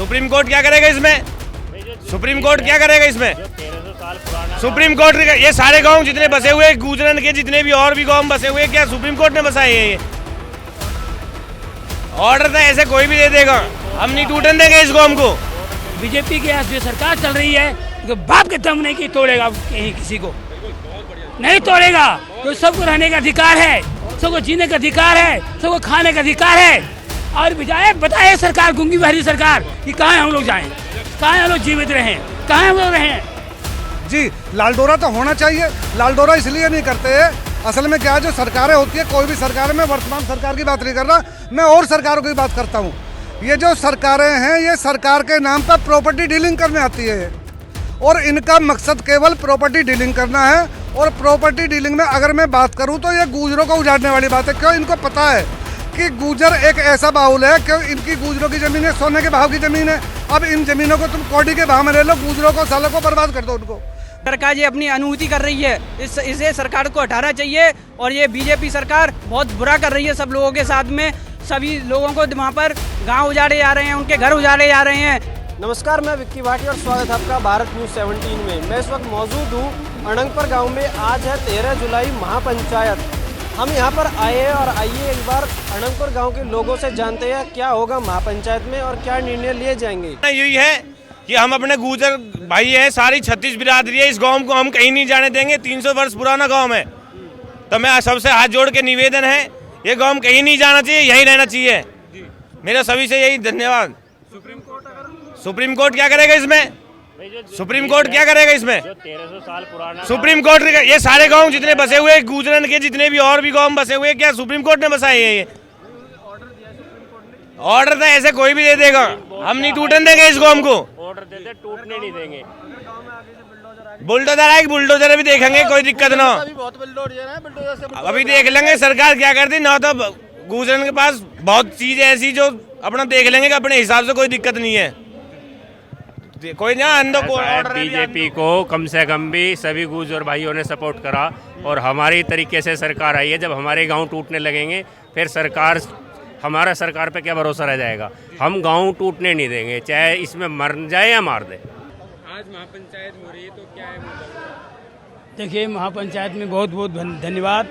Supreme court क्या करेगा इसमें? सुप्रीम कोर्ट क्या करेगा इसमें? सुप्रीम कोर्ट ये सारे गांव जितने बसे हुए गुजरन के जितने भी और भी गांव बसे हुए क्या सुप्रीम कोर्ट ने बसाए हैं? ये ऑर्डर था ऐसे कोई भी दे देगा, हम नहीं टूटने देंगे इस गांव को। बीजेपी की जो सरकार चल रही है तो बाप के दम नहीं कि तोड़ेगा कहीं किसी को नहीं तोड़ेगा। तो सबको रहने का अधिकार है, सबको जीने का अधिकार है, सबको खाने का अधिकार है। और बताए सरकार गूंगी बहरी सरकार कि कहाँ हम लोग जाएं, कहाँ हम लोग जीवित रहें, कहाँ हम लोग रहें। जी लालडोरा तो होना चाहिए। लालडोरा इसलिए नहीं करते हैं, असल में क्या है, जो सरकारें होती है, कोई भी सरकार, में वर्तमान सरकार की बात नहीं कर रहा, मैं और सरकारों की बात करता हूँ। ये जो सरकारें हैं ये सरकार के नाम पर प्रॉपर्टी डीलिंग करने आती है और इनका मकसद केवल प्रॉपर्टी डीलिंग करना है। और प्रॉपर्टी डीलिंग में अगर मैं बात करूँ तो ये गुजरों को उजाड़ने वाली बात है। क्यों? इनको पता है कि गुजर एक ऐसा बाहुल है, क्यों इनकी गुजरों की ज़मीन है, सोने के भाव की ज़मीन है। अब इन ज़मीनों को तुम कौड़ी के भाव में ले लो, गुजरों को सालों को बर्बाद कर दो उनको। सरकार ये अपनी अनुभूति कर रही है, इसे सरकार को हटाना चाहिए। और ये बीजेपी सरकार बहुत बुरा कर रही है सब लोगों के साथ में। सभी लोगों को वहाँ पर गांव उजाड़े जा रहे हैं, उनके घर उजाड़े जा रहे हैं। नमस्कार, मैं विक्की भाटी और स्वागत है आपका भारत न्यूज़ 17 में। मैं इस वक्त मौजूद हूँ अनंगपुर गांव में। आज है 13 जुलाई, महापंचायत। हम यहाँ पर आए हैं और आइए एक बार अनंगपुर गांव के लोगों से जानते हैं क्या होगा महापंचायत में और क्या निर्णय लिए जाएंगे। यही है कि हम अपने गुजर भाई है, सारी 36 बिरादरी है, इस गांव को हम कहीं नहीं जाने देंगे। 300 वर्ष पुराना गांव है, तो मैं सबसे हाथ जोड़ के निवेदन है, ये गांव कहीं नहीं जाना चाहिए, यहीं रहना चाहिए। मेरा सभी से यही धन्यवाद। सुप्रीम कोर्ट क्या करेगा इसमें? सुप्रीम कोर्ट क्या करेगा इसमें? 1300 साल पुराना सुप्रीम कोर्ट ये सारे गांव जितने बसे हुए गुजरन के जितने भी और भी गांव बसे हुए क्या सुप्रीम कोर्ट ने बसाए हैं? ये ऑर्डर था ऐसे कोई भी दे देगा, हम नहीं टूटने देंगे इस गांव को। ऑर्डर देते टूटने नहीं देंगे। बुलडोजर आएगी, बुलडोजर भी देखेंगे, कोई दिक्कत ना हो। अभी देख लेंगे सरकार क्या करती ना, तो गुजरन के पास बहुत चीज ऐसी जो अपना देख लेंगे कि अपने हिसाब से कोई दिक्कत नहीं है। कोई ना अंदर को बीजेपी को कम से कम भी सभी गुजर भाइयों ने सपोर्ट करा और हमारी तरीके से सरकार आई है। जब हमारे गांव टूटने लगेंगे फिर सरकार, हमारा सरकार पे क्या भरोसा रह जाएगा। हम गांव टूटने नहीं देंगे, चाहे इसमें मर जाए या मार दे। आज महापंचायत हो रही है तो क्या है देखिए, महापंचायत में बहुत बहुत धन्यवाद।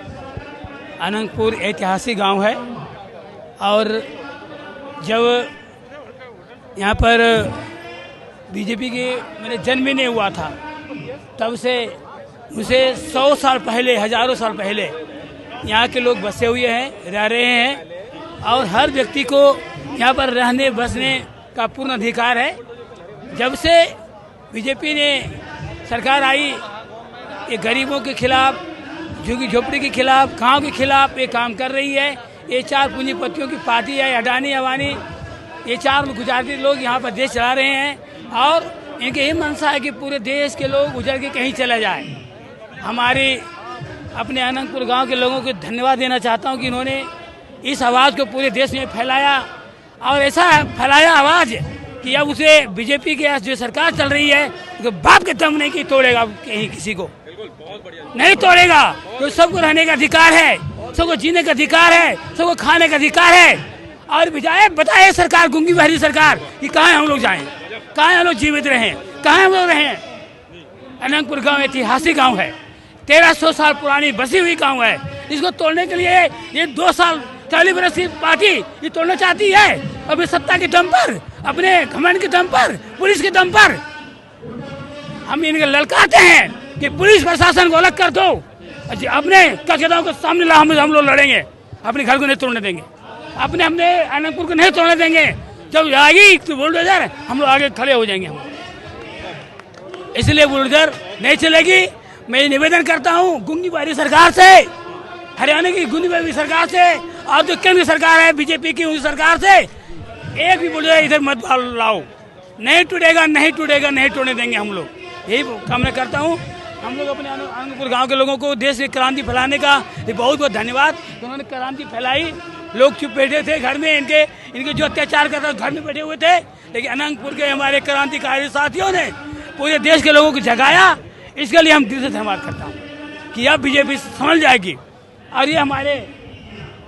अनंगपुर ऐतिहासिक गांव है और जब यहाँ पर बीजेपी के मेरे जन्म ही नहीं हुआ था, तब से उसे 100 साल पहले, हजारों साल पहले यहाँ के लोग बसे हुए हैं, रह रहे हैं और हर व्यक्ति को यहाँ पर रहने बसने का पूर्ण अधिकार है। जब से बीजेपी ने सरकार आई, ये गरीबों के खिलाफ, झुग्गी झोपड़ी के खिलाफ, गांव के खिलाफ ये काम कर रही है। ये चार पूंजीपतियों की पार्टी है, अडानी अवानी, ये चार गुजराती लोग यहाँ पर देश चला रहे हैं और इनके ये मंशा है कि पूरे देश के लोग उजड़ के कहीं चले जाए। हमारे अपने अनंगपुर गांव के लोगों को धन्यवाद देना चाहता हूं कि इन्होंने इस आवाज़ को पूरे देश में फैलाया और ऐसा फैलाया आवाज़ कि अब उसे बीजेपी की जो सरकार चल रही है तो बाप के दम नहीं कि तोड़ेगा कहीं किसी को नहीं तोड़ेगा। तो सबको रहने का अधिकार है, सबको जीने का अधिकार है, सबको खाने का अधिकार है। और बताए सरकार गूंगी बहरी सरकार कि कहाँ हम लोग जाएं, कहाँ हम लोग जीवित रहें, कहाँ हम लोग रहें। अनंगपुर गांव ऐतिहासिक गांव है, 1300 साल पुरानी बसी हुई गांव है। इसको तोड़ने के लिए ये 2 साल 40 वर्ष की पार्टी ये तोड़ना चाहती है। अभी सत्ता के दम पर, अपने घमंड के दम पर, पुलिस के दम पर हम इनके ललकारते हैं कि पुलिस प्रशासन को अलग कर दो। अपने कचेदाओं के सामने ला, हम लोग लड़ेंगे, अपने घर को नहीं तोड़ने देंगे, अपने अनंगपुर को नहीं तोड़ने देंगे। जब आएगी तो बुलडोजर हम लोग आगे खड़े हो जाएंगे। हम इसलिए बुलडोजर नहीं चलेगी। मैं निवेदन करता हूँ गूंगी बहरी सरकार से, हरियाणा की गूंगी बहरी सरकार से और जो केंद्र सरकार है बीजेपी की उस सरकार से, एक भी बुलडोजर इधर मत लाओ। नहीं टूटेगा, नहीं टूटेगा, नहीं टूटने देंगे हम लोग। यही काम मैं करता हूँ। हम लोग अपने अनंगपुर गाँव के लोगों को देश की क्रांति फैलाने का बहुत बहुत धन्यवाद। उन्होंने क्रांति फैलाई। लोग चुप बैठे थे घर में, इनके जो अत्याचार कर रहे घर में बैठे हुए थे, लेकिन अनंगपुर के हमारे क्रांतिकारी साथियों ने पूरे देश के लोगों को जगाया। इसके लिए हम दिल से धन्यवाद करता हूँ कि अब बीजेपी समझ जाएगी और ये हमारे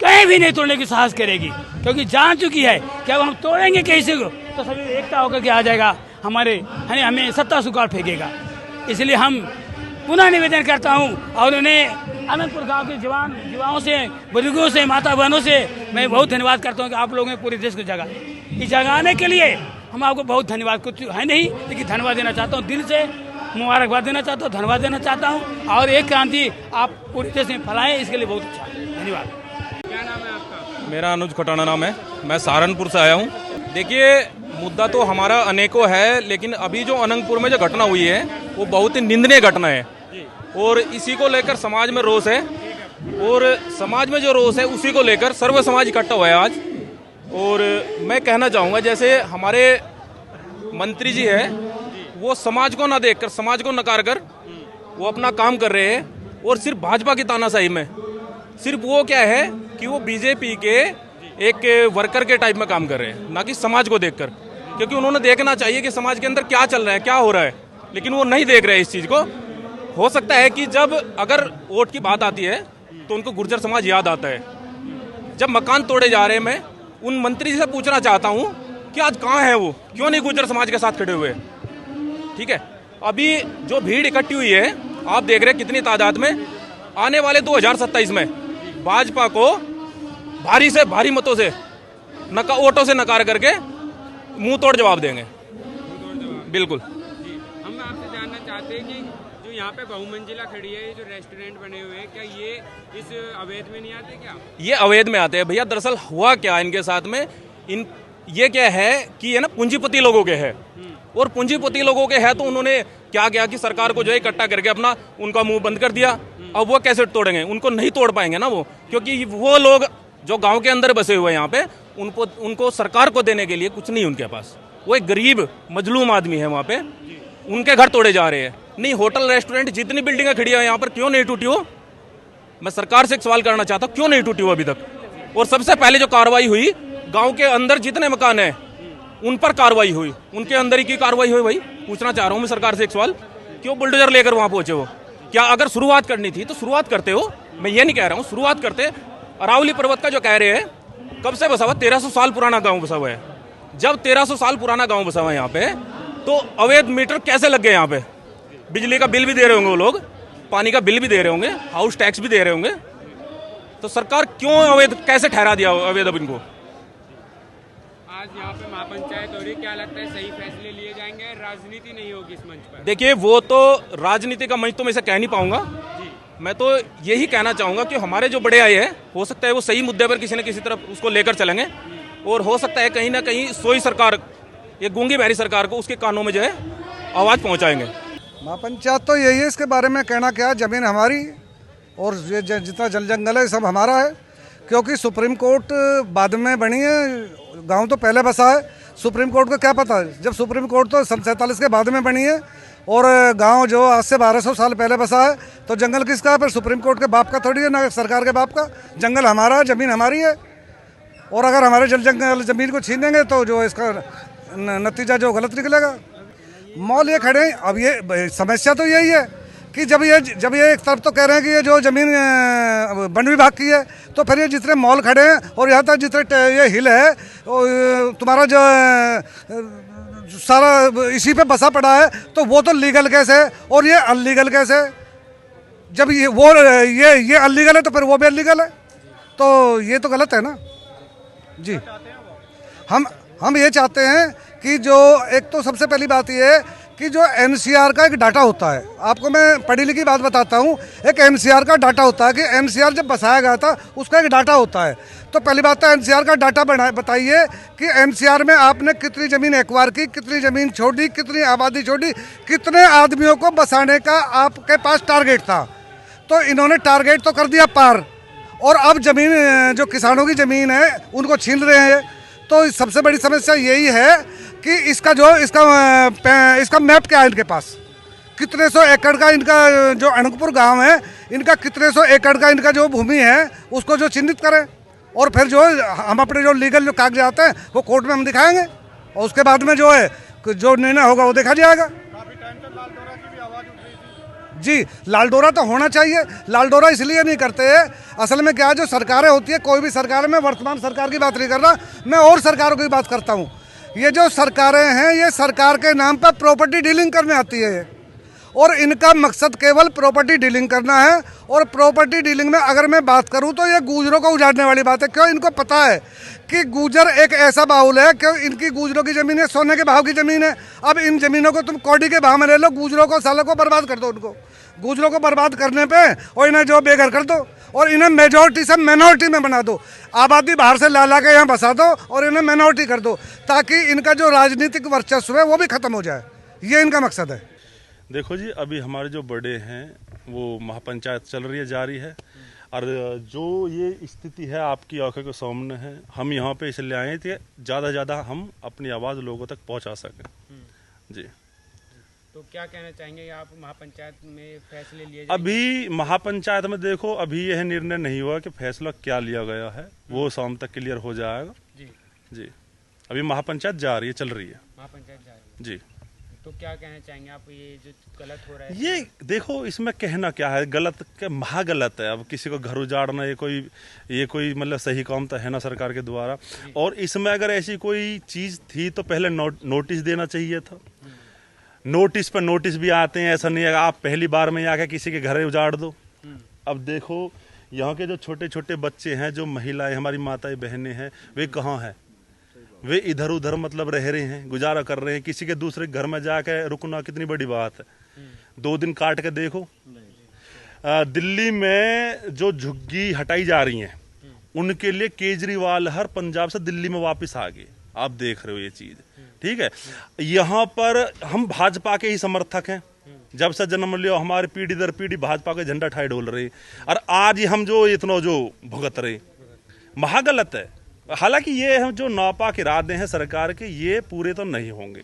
कहीं भी नहीं तोड़ने की साहस करेगी, क्योंकि जान चुकी है कि अब हम तोड़ेंगे कैसे को तो सभी एकता होकर के आ जाएगा, हमारे हमें सत्ता सुखाड़ फेंकेगा। इसलिए हम पुनः निवेदन करता हूं और उन्हें अनंतपुर गांव के युवाओं से, बुजुर्गों से, माता बहनों से मैं बहुत धन्यवाद करता हूं कि आप लोगों ने पूरे देश को जगाने के लिए हम आपको बहुत धन्यवाद, कुछ है नहीं लेकिन धन्यवाद देना चाहता हूं, दिल से मुबारकबाद देना चाहता हूं, धन्यवाद देना चाहता हूं। और एक क्रांति आप पूरे देश में फैलाएं, इसके लिए बहुत अच्छा धन्यवाद। क्या नाम है आपका? मेरा अनुज खटाना नाम है, मैं सहारनपुर से आया हूँ। देखिए, मुद्दा तो हमारा अनेकों है, लेकिन अभी जो अनंतपुर में जो घटना हुई है वो बहुत ही निंदनीय घटना है और इसी को लेकर समाज में रोष है और समाज में जो रोष है उसी को लेकर सर्व समाज इकट्ठा हुआ है आज। और मैं कहना चाहूँगा, जैसे हमारे मंत्री जी है वो समाज को ना देखकर, समाज को नकार कर वो अपना काम कर रहे हैं और सिर्फ भाजपा की तानाशाही में, सिर्फ वो क्या है कि वो बीजेपी के एक वर्कर के टाइप में काम कर रहे हैं, ना कि समाज को देखकर। क्योंकि उन्होंने देखना चाहिए कि समाज के अंदर क्या चल रहा है, क्या हो रहा है, लेकिन वो नहीं देख रहे इस चीज़ को। हो सकता है कि जब अगर वोट की बात आती है तो उनको गुर्जर समाज याद आता है। जब मकान तोड़े जा रहे हैं, मैं उन मंत्री जी से पूछना चाहता हूँ कि आज कहाँ है वो, क्यों नहीं गुर्जर समाज के साथ खड़े हुए? ठीक है, अभी जो भीड़ इकट्ठी हुई है आप देख रहे हैं कितनी तादाद में, आने वाले 2027 में भाजपा को भारी से भारी मतों से वोटों से नकार करके मुंह तोड़ जवाब देंगे। बिल्कुल। हम आपसे जानना चाहते हैं कि जो यहाँ पे बहुमंजिला खड़ी है, ये जो रेस्टोरेंट बने हुए हैं, क्या ये इस अवैध में नहीं आते? क्या ये अवैध में आते हैं भैया? दरअसल हुआ क्या इनके साथ में, ये क्या है कि ये ना पूंजीपति लोगों के है और पूंजीपति लोगों के है तो उन्होंने क्या किया कि सरकार को जो है इकट्ठा करके अपना उनका मुंह बंद कर दिया। अब वो कैसे तोड़ेंगे? उनको नहीं तोड़ पाएंगे ना वो, क्योंकि वो लोग जो गांव के अंदर बसे हुए हैं यहाँ पे, उनको सरकार को देने के लिए कुछ नहीं उनके पास। वो एक गरीब मजलूम आदमी है वहाँ पे, उनके घर तोड़े जा रहे हैं। नहीं, होटल रेस्टोरेंट जितनी बिल्डिंगें खड़ी है यहाँ पर क्यों नहीं टूटी हो? मैं सरकार से एक सवाल करना चाहता हूँ, क्यों नहीं टूटी हो अभी तक? और सबसे पहले जो कार्रवाई हुई, गाँव के अंदर जितने मकान है उन पर कार्रवाई हुई, उनके अंदर ही की कार्रवाई हुई। भाई पूछना चाह रहा हूँ मैं सरकार से एक सवाल, क्यों बुलडोजर लेकर वहाँ पहुंचे हो? क्या अगर शुरुआत करनी थी तो शुरुआत करते हो, मैं ये नहीं कह रहा हूँ, शुरुआत करते। अरावली पर्वत का जो कह रहे हैं, कब से बसा हुआ? 1300 साल पुराना गांव बसा हुआ है। जब 1300 साल पुराना गांव बसा हुआ है यहाँ पे, तो अवैध मीटर कैसे लग गए यहाँ पे? बिजली का बिल भी दे रहे होंगे वो लोग, पानी का बिल भी दे रहे होंगे, हाउस टैक्स भी दे रहे होंगे, तो सरकार क्यों अवैध कैसे ठहरा दिया अवैध अब इनको? आज यहाँ पे महापंचायत हो रही, क्या लगता है सही फैसले लिए जाएंगे? राजनीति नहीं होगी इस मंच पर? देखिए, वो तो राजनीति का मंच तो मैं इसे कह नहीं पाऊंगा। मैं तो यही कहना चाहूंगा कि हमारे जो बड़े आए हैं, हो सकता है वो सही मुद्दे पर किसी न किसी तरफ उसको लेकर चलेंगे और हो सकता है कहीं ना कहीं सोई सरकार, ये गूंगी बहरी सरकार को उसके कानों में जो है आवाज़ पहुंचाएंगे। महापंचायत तो यही है, इसके बारे में कहना क्या, जमीन हमारी और ये जितना जल जंगल है सब हमारा है। क्योंकि सुप्रीम कोर्ट बाद में बनी है, गांव तो पहले बसा है। सुप्रीम कोर्ट को क्या पता, जब सुप्रीम कोर्ट तो 47 के बाद में बनी है और गांव जो आज से 1200 साल पहले बसा है, तो जंगल किसका है? फिर सुप्रीम कोर्ट के बाप का थोड़ी है, ना सरकार के बाप का। जंगल हमारा है, ज़मीन हमारी है और अगर हमारे जल जंगल ज़मीन को छीन देंगे तो जो इसका नतीजा जो गलत निकलेगा। मॉल ये खड़े हैं, अब ये समस्या तो यही है कि जब ये एक तरफ तो कह रहे हैं कि ये जो ज़मीन वन विभाग की है, तो फिर ये जितने मॉल खड़े हैं और यहाँ तक जितने ये हिल है तुम्हारा जो सारा इसी पे बसा पड़ा है, तो वो तो लीगल कैसे है और ये अनलीगल कैसे है? जब ये अनलीगल है तो फिर वो भी अनलीगल है, तो ये तो गलत है ना जी। हम ये चाहते हैं कि जो एक तो सबसे पहली बात ये है कि जो एनसीआर का एक डाटा होता है, आपको मैं पढ़ी लिखी बात बताता हूँ, एक एनसीआर का डाटा होता है कि एनसीआर जब बसाया गया था उसका एक डाटा होता है। तो पहली बात तो एनसीआर का डाटा बताइए कि एनसीआर में आपने कितनी ज़मीन एक्वायर की, कितनी ज़मीन छोड़ी, कितनी आबादी छोड़ी, कितने आदमियों को बसाने का आपके पास टारगेट था। तो इन्होंने टारगेट तो कर दिया पार, और अब ज़मीन जो किसानों की ज़मीन है उनको छीन रहे हैं। तो सबसे बड़ी समस्या यही है कि इसका मैप क्या है इनके पास, कितने सौ एकड़ का इनका जो अनंतपुर गांव है, इनका कितने सौ एकड़ का इनका जो भूमि है उसको जो चिन्हित करें, और फिर जो हम अपने जो लीगल जो कागजात हैं वो कोर्ट में हम दिखाएंगे और उसके बाद में जो है जो निर्णय होगा वो देखा जाएगा। जी, लालडोरा तो होना चाहिए। लालडोरा इसलिए नहीं करते हैं, असल में क्या है, जो सरकारें होती है, कोई भी सरकार, मैं वर्तमान सरकार की बात नहीं कर रहा, मैं और सरकारों की बात करता हूँ। ये जो सरकारें हैं ये सरकार के नाम पर प्रॉपर्टी डीलिंग करने आती है और इनका मकसद केवल प्रॉपर्टी डीलिंग करना है। और प्रॉपर्टी डीलिंग में अगर मैं बात करूं तो ये गूजरों को उजाड़ने वाली बात है। क्यों? इनको पता है कि गूजर एक ऐसा बाहुल है, क्यों इनकी गूजरों की ज़मीन है सोने के भाव की ज़मीन है। अब इन ज़मीनों को तुम कौड़ी के भाव में ले लो, गूजरों को सालों को बर्बाद कर दो। उनको गूजरों को बर्बाद करने पे और इन्हें जो बेघर कर दो और इन्हें मेजॉरिटी से मिनॉरिटी में बना दो। आबादी बाहर से ला के यहाँ बसा दो और इन्हें मिनॉरिटी कर दो ताकि इनका जो राजनीतिक वर्चस्व है वो भी खत्म हो जाए। ये इनका मकसद है। देखो जी, अभी हमारे जो बड़े हैं वो महापंचायत चल रही है, जारी है, और जो ये स्थिति है आपकी आंखों के सामने है। हम यहाँ पे इसलिए आए थे ज़्यादा से ज़्यादा हम अपनी आवाज़ लोगों तक पहुँचा सकें। जी, तो क्या कहना चाहेंगे आप महापंचायत में फैसले लिए? अभी महापंचायत में देखो, अभी यह निर्णय नहीं हुआ कि फैसला क्या लिया गया है, वो शाम तक क्लियर हो जाएगा। जी जी, अभी महापंचायत जा रही है, चल रही है महापंचायत जा रही है। जी, तो क्या कहना चाहेंगे आप, ये जो गलत हो रहा है? ये देखो, इसमें कहना क्या है, गलत क्या महागलत है। अब किसी को घर उजाड़ना ये कोई मतलब सही काम तो है ना सरकार के द्वारा। और इसमें अगर ऐसी कोई चीज़ थी तो पहले नोटिस देना चाहिए था। नोटिस पर नोटिस भी आते हैं, ऐसा नहीं है आप पहली बार में आके किसी के घर उजाड़ दो। अब देखो यहाँ के जो छोटे छोटे बच्चे हैं, जो महिलाएं हमारी माताएं बहनें हैं, वे कहाँ हैं? वे इधर उधर मतलब रह रहे हैं, गुजारा कर रहे हैं। किसी के दूसरे घर में जाके रुकना कितनी बड़ी बात है। 2 दिन काट के देखो। दिल्ली में जो झुग्गी हटाई जा रही हैं उनके लिए केजरीवाल हर पंजाब से दिल्ली में वापस आ गए। आप देख रहे हो ये चीज, ठीक है। यहाँ पर हम भाजपा के ही समर्थक हैं। जब से जन्म लियो हमारे पीढ़ी दर पीढ़ी भाजपा के झंडा ठाए डोल रहे, और आज ही हम जो इतना जो भुगत रहे, महागलत है। हालांकि ये हम जो नापाक इरादे हैं सरकार के, ये पूरे तो नहीं होंगे।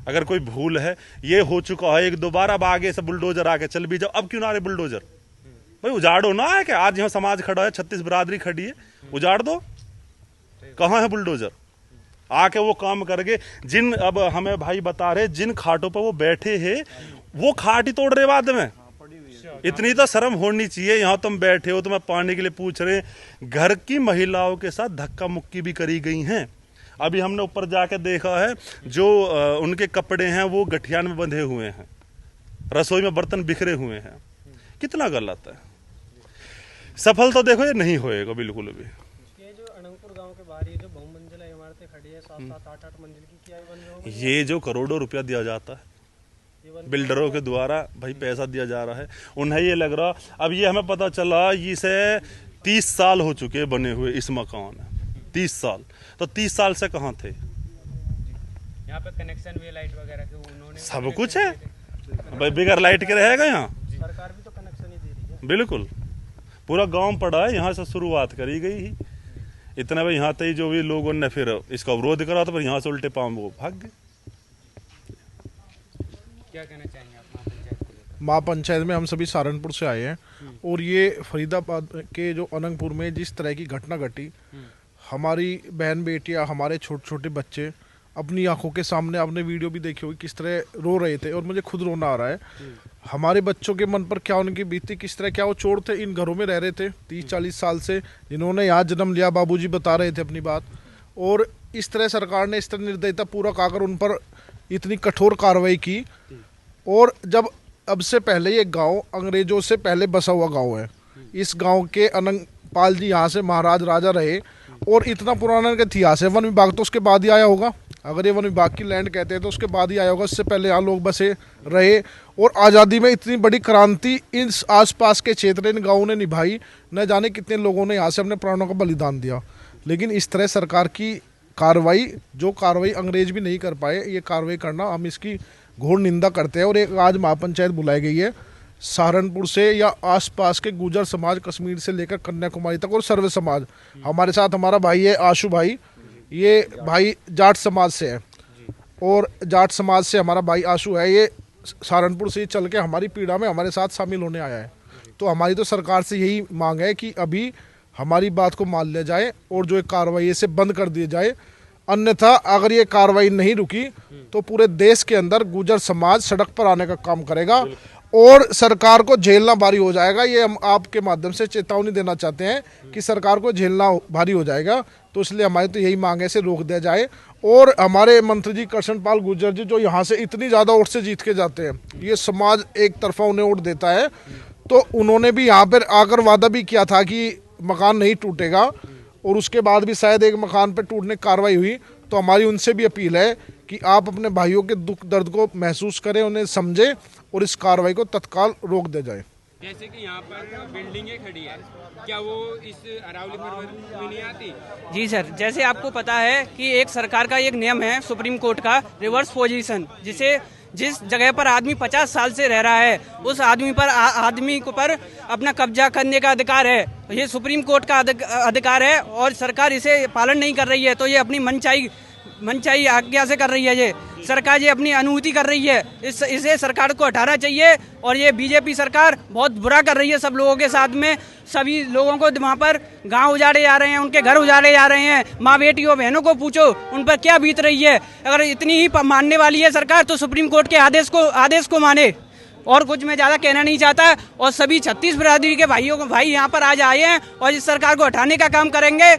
अगर कोई भूल है, ये हो चुका है एक दोबारा, अब आगे से बुलडोजर आके चल भी जाओ। अब क्यों ना रहे बुलडोजर? भाई उजाड़ो ना, है कि आज यहाँ समाज खड़ा है, 36 बिरादरी खड़ी है, उजाड़ दो। कहाँ है बुलडोजर? आके वो काम करके जिन, अब हमें भाई बता रहे, जिन खाटों पर वो बैठे हैं वो खाट ही तोड़ रहे बाद में। इतनी तो शर्म होनी चाहिए। यहाँ तुम बैठे हो, तुम्हें पानी के लिए पूछ रहे, घर की महिलाओं के साथ धक्का मुक्की भी करी गई हैं। अभी हमने ऊपर जाके देखा है, जो उनके कपड़े हैं वो गठियान में बंधे हुए हैं, रसोई में बर्तन बिखरे हुए हैं। कितना गलत है। सफल तो देखो ये नहीं होएगा बिल्कुल भी। ये जो अनंगपुर गांव के बाहर ये जो बहुमंजिला इमारतें खड़ी है, 7-7, 8-8 मंजिल की, क्या ये बन रहा है? ये जो करोड़ों रुपया दिया जाता है बिल्डरों के द्वारा, भाई पैसा दिया जा रहा है, उन्हें ये लग रहा। अब ये हमें पता चला इसे 30 साल हो चुके बने हुए इस मकान, 30 साल। तो 30 साल से कहाँ थे? यहाँ पे कनेक्शन भी लाइट वगैरह के उन्होंने सब कुछ है भाई, बिगर लाइट के रहेगा यहाँ? सरकार भी तो कनेक्शन ही दे रही है। बिल्कुल, पूरा गांव पड़ा है, यहाँ से शुरुआत करी गई ही। इतना भाई यहाँ तक जो भी लोगों ने फिर इसका विरोध करा, तो फिर यहाँ से उल्टे पाँव वो भाग गए। क्या कहना चाहेंगे आप महापंचायत को लेकर? महापंचायत में हम सभी सहारनपुर से आए हैं, और ये फरीदाबाद के जो अनंगपुर में जिस तरह की घटना घटी, हमारी बहन बेटियां, हमारे छोटे छोटे बच्चे अपनी आंखों के सामने, आपने वीडियो भी देखी होगी, किस तरह रो रहे थे, और मुझे खुद रोना आ रहा है। हमारे बच्चों के मन पर क्या उनकी बीती, किस तरह क्या वो चोर थे, इन घरों में रह रहे थे 30-40 साल से, जिन्होंने यहाँ जन्म लिया। बाबूजी बता रहे थे अपनी बात, और इस तरह सरकार ने इस तरह निर्दयता पूरा आकर उन पर इतनी कठोर कार्रवाई की। और जब अब से पहले ये गांव अंग्रेजों से पहले बसा हुआ गांव है, इस गांव के अनंगपाल जी यहाँ से महाराज राजा रहे, और इतना पुराना इतिहास है। वन विभाग तो उसके बाद ही आया होगा, अगर ये वन विभाग की लैंड कहते हैं तो उसके बाद ही आया होगा। इससे पहले यहाँ लोग बसे रहे, और आज़ादी में इतनी बड़ी क्रांति इन आसपास के क्षेत्र, इन गाँवों ने निभाई। न जाने कितने लोगों ने यहाँ से अपने प्राणों का बलिदान दिया। लेकिन इस तरह सरकार की कार्रवाई, जो कार्रवाई अंग्रेज भी नहीं कर पाए, ये कार्रवाई करना, हम इसकी घोर निंदा करते हैं। और एक आज महापंचायत बुलाई गई है सहारनपुर से या आसपास के गुर्जर समाज, कश्मीर से लेकर कन्याकुमारी तक, और सर्व समाज। हमारे साथ हमारा भाई है आशु भाई, ये भाई जाट समाज से है, और जाट समाज से हमारा भाई आशु है, ये सहारनपुर से चल के हमारी पीड़ा में हमारे साथ शामिल होने आया है। तो हमारी तो सरकार से यही मांग है कि अभी हमारी बात को मान लिया जाए और जो एक कार्रवाई इसे बंद कर दी जाए। अन्यथा अगर ये कार्रवाई नहीं रुकी तो पूरे देश के अंदर गुर्जर समाज सड़क पर आने का काम करेगा। और सरकार को झेलना भारी हो जाएगा। ये हम आपके माध्यम से चेतावनी देना चाहते हैं कि सरकार को झेलना भारी हो जाएगा। तो इसलिए हमारी तो यही मांग है, इसे रोक दिया जाए। और हमारे मंत्री जी कृष्णपाल गुर्जर जी जो यहाँ से इतनी ज़्यादा वोट से जीत के जाते हैं, ये समाज एक तरफा उन्हें वोट देता है, तो उन्होंने भी यहाँ पर आकर वादा भी किया था कि मकान नहीं टूटेगा, और उसके बाद भी शायद एक मकान पर टूटने की कार्रवाई हुई। तो हमारी उनसे भी अपील है कि आप अपने भाइयों के दुख दर्द को महसूस करें, उन्हें समझें और इस कार्रवाई को तत्काल रोक दिया जाए। जैसे कि यहाँ पर बिल्डिंगें खड़ी है, क्या वो इस अरावली पर्वत में नहीं आती? जी सर, जैसे आपको पता है कि एक सरकार का एक नियम है सुप्रीम कोर्ट का, रिवर्स पोजीशन, जिस जगह पर आदमी 50 साल से रह रहा है उस आदमी को पर अपना कब्जा करने का अधिकार है। ये सुप्रीम कोर्ट का अधिकार है और सरकार इसे पालन नहीं कर रही है, तो ये अपनी मनचाही आज्ञा से कर रही है। ये सरकार ये अपनी अनुभूति कर रही है, इसे सरकार को हटाना चाहिए। और ये बीजेपी सरकार बहुत बुरा कर रही है सब लोगों के साथ में। सभी लोगों को वहाँ पर गांव उजाड़े जा रहे हैं, उनके घर उजाड़े जा रहे हैं। माँ बेटियों बहनों को पूछो उन पर क्या बीत रही है। अगर इतनी ही मानने वाली है सरकार तो सुप्रीम कोर्ट के आदेश को माने। और कुछ मैं ज़्यादा कहना नहीं चाहता। और सभी 36 बिरादरी के भाई यहाँ पर आज आए हैं और इस सरकार को हटाने का काम करेंगे।